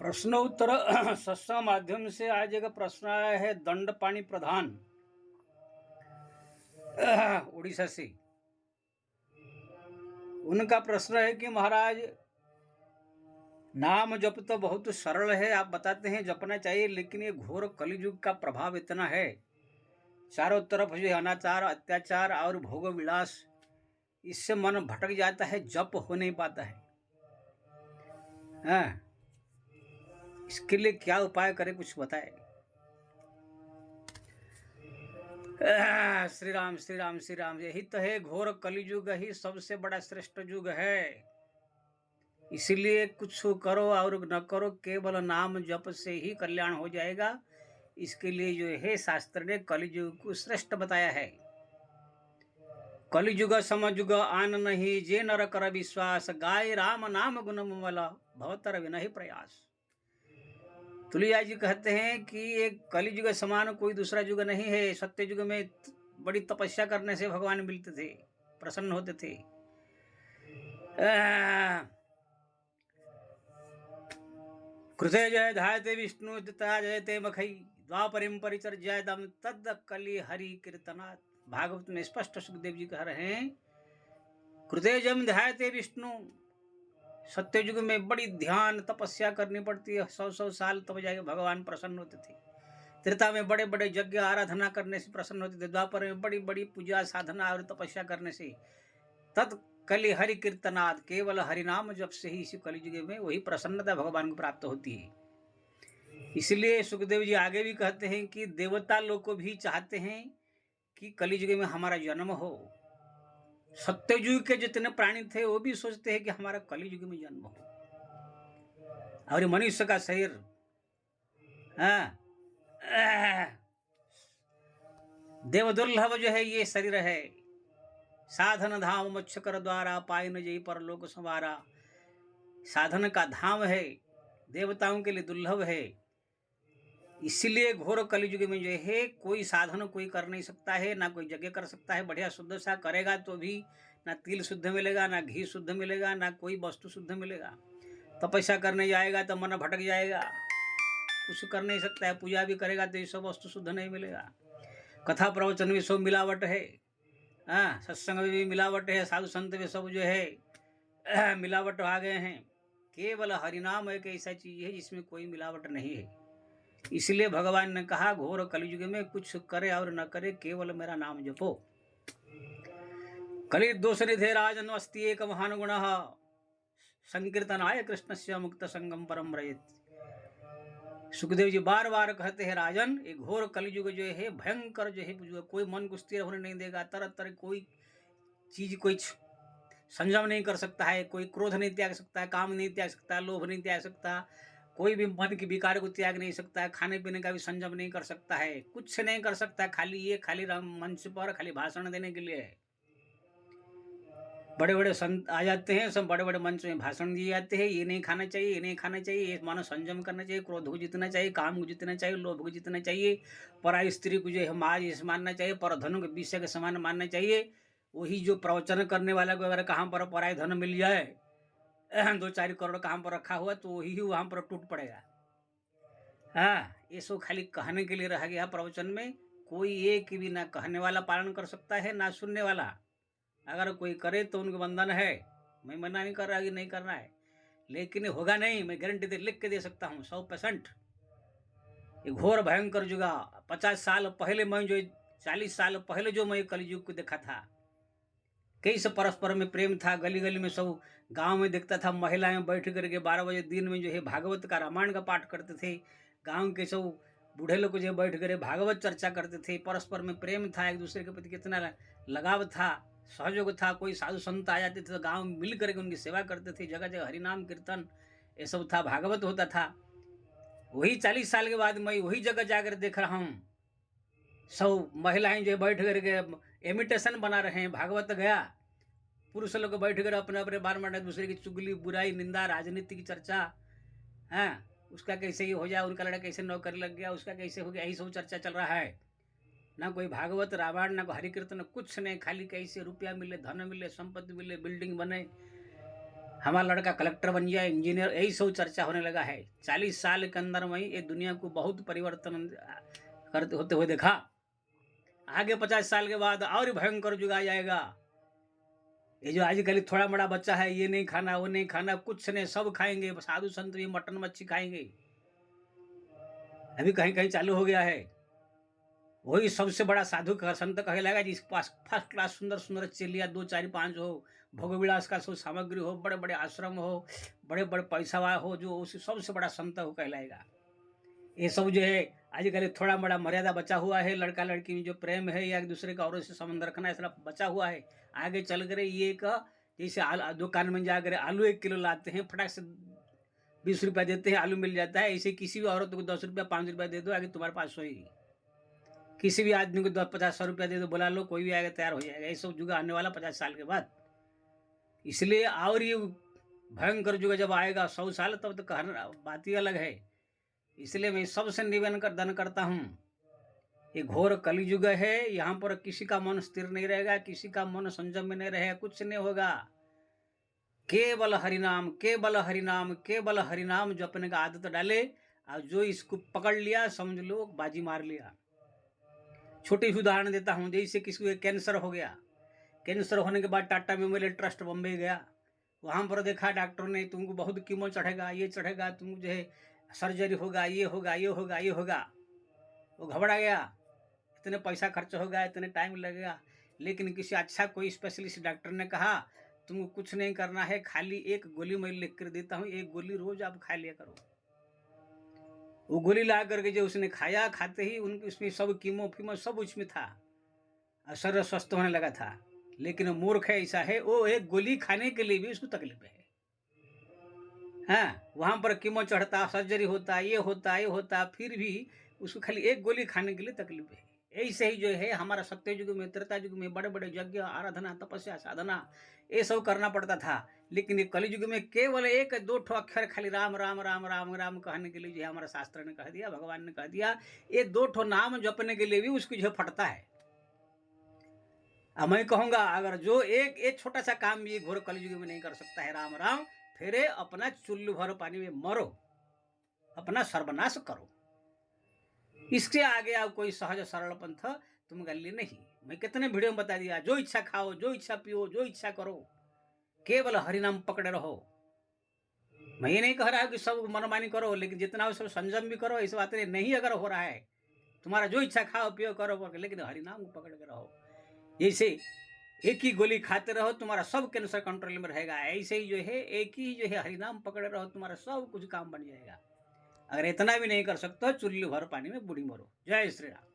प्रश्नोत्तर सत्संग माध्यम से आज एक प्रश्न आया है दंड पाणी प्रधान उड़ीसा से। उनका प्रश्न है कि महाराज नाम जप तो बहुत सरल है, आप बताते हैं जपना चाहिए, लेकिन ये घोर कलियुग का प्रभाव इतना है, चारों तरफ जो अनाचार अत्याचार और भोग विलास, इससे मन भटक जाता है, जप हो नहीं पाता है। हाँ, इसके लिए क्या उपाय करें, कुछ बताए। श्री राम श्री राम श्री राम। यही तो है, घोर कलियुग ही सबसे बड़ा श्रेष्ठ युग है। इसलिए कुछ करो और न करो, केवल नाम जप से ही कल्याण हो जाएगा। इसके लिए जो है शास्त्र ने कलियुग को श्रेष्ठ बताया है। कलियुग समयुग आन नहीं, जे नर कर विश्वास, गाय राम नाम गुण मला, भवतर विनहि प्रयास। तुलसीदास जी कहते हैं कि एक कलियुग समान कोई दूसरा युग नहीं है। सत्य युग में बड़ी तपस्या करने से भगवान मिलते थे, प्रसन्न होते थे। कृते जय ध्यायते विष्णु तथा जयते मखई, द्वापरिम परिचर्यादम तद कलि हरि कीर्तनात्। भागवत में स्पष्ट सुखदेव जी कह रहे हैं, कृते जम ध्यायते विष्णु, सत्य युग में बड़ी ध्यान तपस्या करनी पड़ती है, 100 साल तब जाके भगवान प्रसन्न होते थे। त्रेता में बड़े बड़े यज्ञ आराधना करने से प्रसन्न होते थे। द्वापर में बड़ी बड़ी पूजा साधना और तपस्या करने से। तत् कलि हरि कीर्तनाद, केवल हरिनाम जप से ही इसी कलियुग में वही प्रसन्नता भगवान को प्राप्त होती है। इसलिए सुखदेव जी आगे भी कहते हैं कि देवता लोग को भी चाहते हैं कि कलियुग में हमारा जन्म हो। सत्ययुग के जितने प्राणी थे वो भी सोचते हैं कि हमारा कलियुग में जन्म हो। और मनुष्य का शरीर देव दुर्लभ जो है ये शरीर है। साधन धाम मोक्ष कर द्वारा, पाई न जई पर लोक संवारा। साधन का धाम है, देवताओं के लिए दुर्लभ है। इसलिए घोर कलियुग में जो है कोई साधन कोई कर नहीं सकता है, ना कोई यज्ञ कर सकता है। बढ़िया शुद्ध सा करेगा तो भी ना तिल शुद्ध मिलेगा, ना घी शुद्ध मिलेगा, ना कोई वस्तु शुद्ध मिलेगा। तपस्या करने जाएगा तो मन भटक जाएगा, कुछ कर नहीं सकता है। पूजा भी करेगा तो ये सब वस्तु शुद्ध नहीं मिलेगा। कथा प्रवचन में सब मिलावट है, सत्संग में भी मिलावट है, साधु संत में सब जो है मिलावट आ गए हैं। केवल हरिनाम एक ऐसा चीज है जिसमें कोई मिलावट नहीं है। इसलिए भगवान ने कहा घोर कलियुग में कुछ करे और न करे, केवल मेरा नाम जपो। कलि दोष निधे राजन अस्ति एक महान गुण, संकीर्तनाय कृष्ण से मुक्त संगम परम रहित। सुखदेव जी बार बार कहते हैं, राजन ये घोर कलियुग जो है भयंकर जो है, कोई मन को स्थिर होने नहीं देगा। तरह तरह कोई चीज कोई संयम नहीं कर सकता है, कोई क्रोध नहीं त्याग सकता है, काम नहीं त्याग सकता, लोभ नहीं त्याग सकता, कोई भी मन के विकार को त्याग नहीं सकता है, खाने पीने का भी संयम नहीं कर सकता है, कुछ नहीं कर सकता है। खाली मंच पर खाली भाषण देने के लिए है। बड़े बड़े संत आ जाते हैं, सब बड़े बड़े मंच में भाषण दिए जाते हैं, ये नहीं खाना चाहिए, ये नहीं खाना चाहिए, ये मानो संयम करना चाहिए, क्रोध को जितना चाहिए, काम को जितना चाहिए, लोभ को जितना चाहिए, पराई स्त्री को जो है माँ जैसे मानना चाहिए, पर धन को विषय के समान मानना चाहिए। वही जो प्रवचन करने वाला को अगर कहाँ पर पराई धन मिल जाए, 2-4 करोड़ कहाँ पर रखा हुआ, तो वही वहाँ पर टूट पड़ेगा। ये सब खाली कहने के लिए रह गया प्रवचन में। कोई एक भी ना कहने वाला पालन कर सकता है, ना सुनने वाला। अगर कोई करे तो उनके बंधन है। मैं मना नहीं कर रहा कि नहीं करना है, लेकिन होगा नहीं, मैं गारंटी दे लिख के दे सकता हूँ 100%। ये घोर भयंकर जुगा। 50 साल पहले मैं जो 40 साल पहले जो मैं कलयुग को देखा था, कैसे परस्पर में प्रेम था। गली गली में सब गांव में देखता था, महिलाएं बैठ करके 12 बजे दिन में जो है भागवत का रामायण का पाठ करते थे। गांव के सब बूढ़े लोग जो बैठ कर भागवत चर्चा करते थे। परस्पर में प्रेम था, एक दूसरे के प्रति कितना लगाव था, सहयोग था। कोई साधु संत आ जाते थे तो गांव में मिल करके उनकी सेवा करते थे। जगह जगह हरिनाम कीर्तन ये सब था, भागवत होता था। वही 40 साल के बाद मैं वही जगह जाकर देख रहा हूँ, सब महिलाएं जो बैठ करके इमिटेशन बना रहे हैं। भागवत गया, पुरुष लोग बैठ कर अपने अपने बार बार दूसरे की चुगली बुराई निंदा राजनीति की चर्चा, उसका कैसे ये हो जाए, उनका लड़का कैसे नौकरी लग गया, उसका कैसे हो गया, यही सब चर्चा चल रहा है। ना कोई भागवत रामायण, ना कोई हरि कीर्तन, कुछ नहीं। खाली कैसे रुपया मिले, धन मिले, संपत्ति मिले, बिल्डिंग बने, हमारा लड़का कलेक्टर बन जाए, इंजीनियर, यही सब चर्चा होने लगा है। 40 साल के अंदर में ये दुनिया को बहुत परिवर्तन करते होते हुए देखा। आगे 50 साल के बाद और भयंकर युग आ जाएगा। ये जो आजकल थोड़ा बड़ा बच्चा है, ये नहीं खाना, वो नहीं खाना, कुछ नहीं, सब खाएंगे। साधु संत भी मटन मच्छी खाएंगे। अभी कहीं कहीं चालू हो गया है। वही सबसे बड़ा साधु का संत कहे लगा जिसके पास फर्स्ट क्लास सुंदर सुंदर चेलिया 2 4 5 हो, भोग विलास का सब सामग्री हो, बड़े बड़े आश्रम हो, बड़े बड़े पैसा वाला हो, जो उसे सबसे बड़ा संत हो कहलाएगा। ये सब जो है आजकल थोड़ा बड़ा मर्यादा बचा हुआ है। लड़का लड़की में जो प्रेम है या एक दूसरे का औरों से संबंध रखना ऐसा बचा हुआ है। आगे चल कर ये का जैसे दुकान में जाकर आलू 1 किलो लाते हैं, फटाक से 20 रुपया देते हैं, आलू मिल जाता है। ऐसे किसी भी औरत को 10 रुपया 5 रुपया दे दो, आगे तुम्हारे पास होगी। किसी भी आदमी को 10 50 100 रुपया दे दो, बुला लो, कोई भी आएगा, तैयार हो जाएगा। ये सब जुग आने वाला 50 साल के बाद। इसलिए और ये भयंकर युग जब आएगा 100 साल, तब तो कहना बात ही अलग है। इसलिए मैं सबसे निवेदन करता हूँ, ये घोर कलयुग है। यहाँ पर किसी का मन स्थिर नहीं रहेगा, किसी का मन संयम में नहीं रहेगा, कुछ नहीं होगा। केवल हरिनाम, केवल हरिनाम, केवल हरिनाम जपने का आदत डाले। और जो इसको पकड़ लिया, समझ लो बाजी मार लिया। छोटी सी उदाहरण देता हूँ, जैसे किसी को कैंसर हो गया। कैंसर होने के बाद टाटा मेमोरियल ट्रस्ट बम्बई गया। वहाँ पर देखा डॉक्टर ने, तुमको बहुत कीमो चढ़ेगा, ये चढ़ेगा, तुम जो है सर्जरी होगा, ये होगा, ये होगा, ये होगा। वो घबरा गया, इतने पैसा खर्च होगा, इतने टाइम लगेगा। लेकिन किसी अच्छा कोई स्पेशलिस्ट डॉक्टर ने कहा, तुमको कुछ नहीं करना है, खाली एक गोली मैं लिख कर देता हूँ, एक गोली रोज आप खा लिया करो। वो गोली ला करके जो उसने खाया, खाते ही उनके उसमें सब कीमो फीमो सब उसमें था और शरीर स्वस्थ होने लगा था। लेकिन मूर्ख है, ऐसा है, वो एक गोली खाने के लिए भी उसको तकलीफ है। हाँ, वहाँ पर कीमो चढ़ता, सर्जरी होता, ये होता, ये होता, फिर भी उसको खाली एक गोली खाने के लिए तकलीफ है। ऐसे ही जो है हमारा सत्य युग में, त्रेता युग में बड़े बड़े यज्ञ, आराधना, तपस्या, साधना, ये सब करना पड़ता था। लेकिन ये कलि युग में केवल एक दो ठो अक्षर खाली राम राम राम राम राम कहने के लिए जो है हमारा शास्त्र ने कह दिया, भगवान ने कह दिया, ये 2 ठो नाम जपने के लिए भी उसको जो फटता है। अब मैं कहूँगा, अगर जो एक छोटा सा काम भी घोर कलयुग में नहीं कर सकता है, राम राम, फिर अपना चुल्लू भर पानी में मरो, अपना सर्वनाश करो। इसके आगे आप कोई सहज सरल पंथ तुम गली नहीं। मैं कितने वीडियो में बता दिया, जो इच्छा खाओ, जो इच्छा पियो, जो इच्छा करो, केवल हरिनाम पकड़े रहो। मैं ये नहीं कह रहा कि सब मनमानी करो, लेकिन जितना हो सब संयम भी करो। इस बात नहीं अगर हो रहा है, तुम्हारा जो इच्छा खाओ पियो करो, लेकिन हरिनाम को पकड़ के रहो। जैसे एक ही गोली खाते रहो, तुम्हारा सब कैंसर कंट्रोल में रहेगा। ऐसे ही जो है एक ही जो है हरिनाम पकड़े रहो, तुम्हारा सब कुछ काम बन जाएगा। अगर इतना भी नहीं कर सकते, चुल्लू भर पानी में बूढ़ी मरो। जय श्री राम।